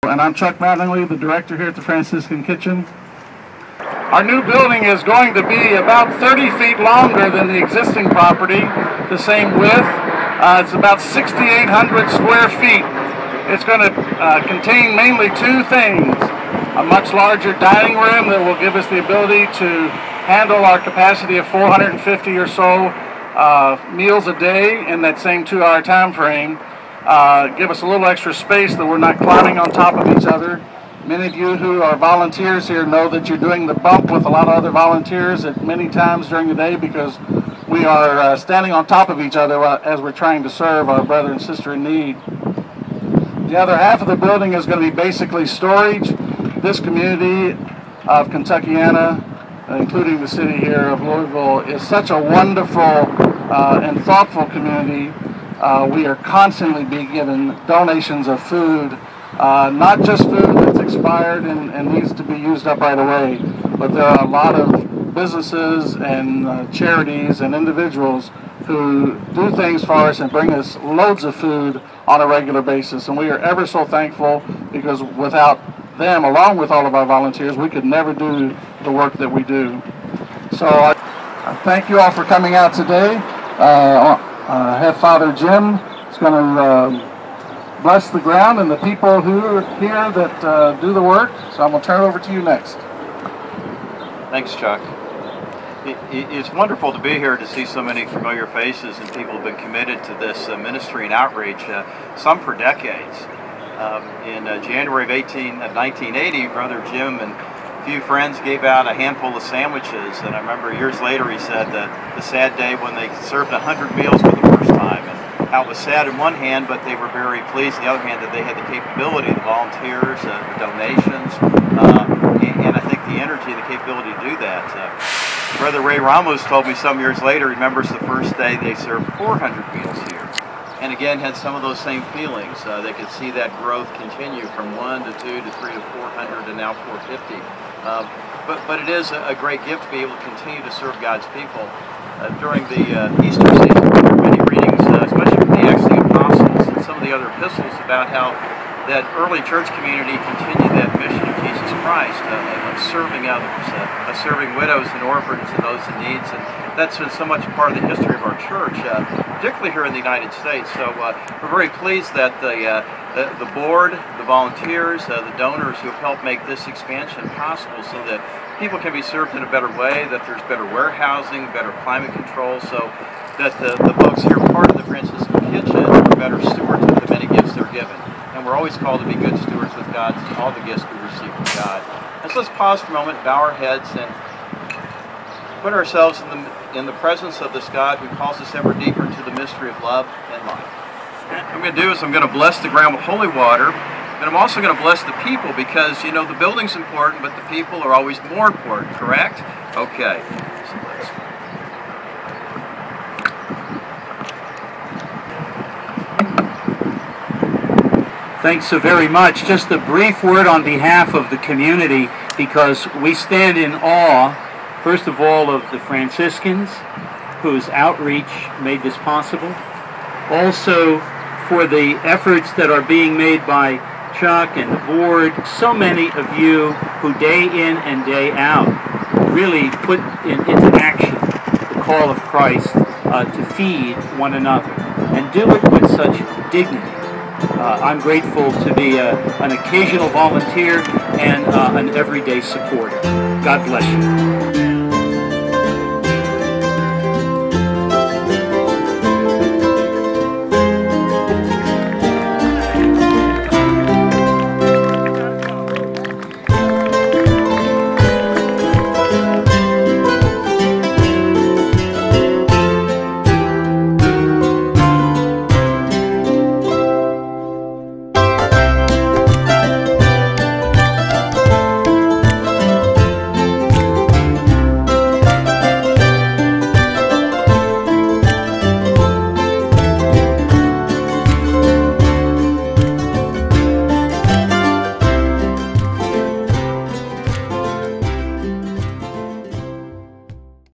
And I'm Chuck Mattingly, the director here at the Franciscan Kitchen. Our new building is going to be about 30 feet longer than the existing property, the same width. It's about 6,800 square feet. It's going to contain mainly two things: a much larger dining room that will give us the ability to handle our capacity of 450 or so meals a day in that same 2-hour time frame. Give us a little extra space that we're not climbing on top of each other. Many of you who are volunteers here know that you're doing the bump with a lot of other volunteers at many times during the day because we are standing on top of each other as we're trying to serve our brother and sister in need. The other half of the building is going to be basically storage. This community of Kentuckiana, including the city here of Louisville, is such a wonderful and thoughtful community. We are constantly being given donations of food, not just food that's expired and needs to be used up right away, but there are a lot of businesses and charities and individuals who do things for us and bring us loads of food on a regular basis. And we are ever so thankful, because without them, along with all of our volunteers, we could never do the work that we do. So I thank you all for coming out today. Have Father Jim is going to bless the ground and the people who are here that do the work. So I'm going to turn it over to you next. Thanks, Chuck. It's wonderful to be here to see so many familiar faces and people who have been committed to this ministry and outreach, some for decades. In January of 1980, Brother Jim and a few friends gave out a handful of sandwiches, and I remember years later he said that the sad day when they served 100 meals for the first time, and how it was sad in one hand, but they were very pleased on the other hand that they had the capability, the volunteers, the donations, and I think the energy and the capability to do that. Brother Ray Ramos told me some years later, remembers the first day they served 400 meals here. And again, had some of those same feelings. They could see that growth continue from 1 to 2 to 3 to 400 and now 450. But it is a great gift to be able to continue to serve God's people. During the Easter season, there were many readings, especially from the Acts of the Apostles and some of the other epistles, about how that early church community continued that mission of Jesus Christ, of serving others, of serving widows and orphans and those in need. And that's been so much part of the history of our church, particularly here in the United States. So we're very pleased that the board, the volunteers, the donors who have helped make this expansion possible so that people can be served in a better way, that there's better warehousing, better climate control, so that the folks here, part of the Franciscan Kitchen, are better stewards of the many gifts they're given. And we're always called to be good stewards with God, all the gifts we receive from God. And so let's pause for a moment, bow our heads, and put ourselves in the presence of this God who calls us ever deeper into the mystery of love and life. What I'm going to do is I'm going to bless the ground with holy water, and I'm also going to bless the people, because, you know, the building's important, but the people are always more important, correct? Okay. So let's... Thanks so very much. Just a brief word on behalf of the community, because we stand in awe, first of all, of the Franciscans, whose outreach made this possible. Also, for the efforts that are being made by Chuck and the board, so many of you who day in and day out really put into action the call of Christ to feed one another, and do it with such dignity. I'm grateful to be an occasional volunteer and an everyday supporter. God bless you.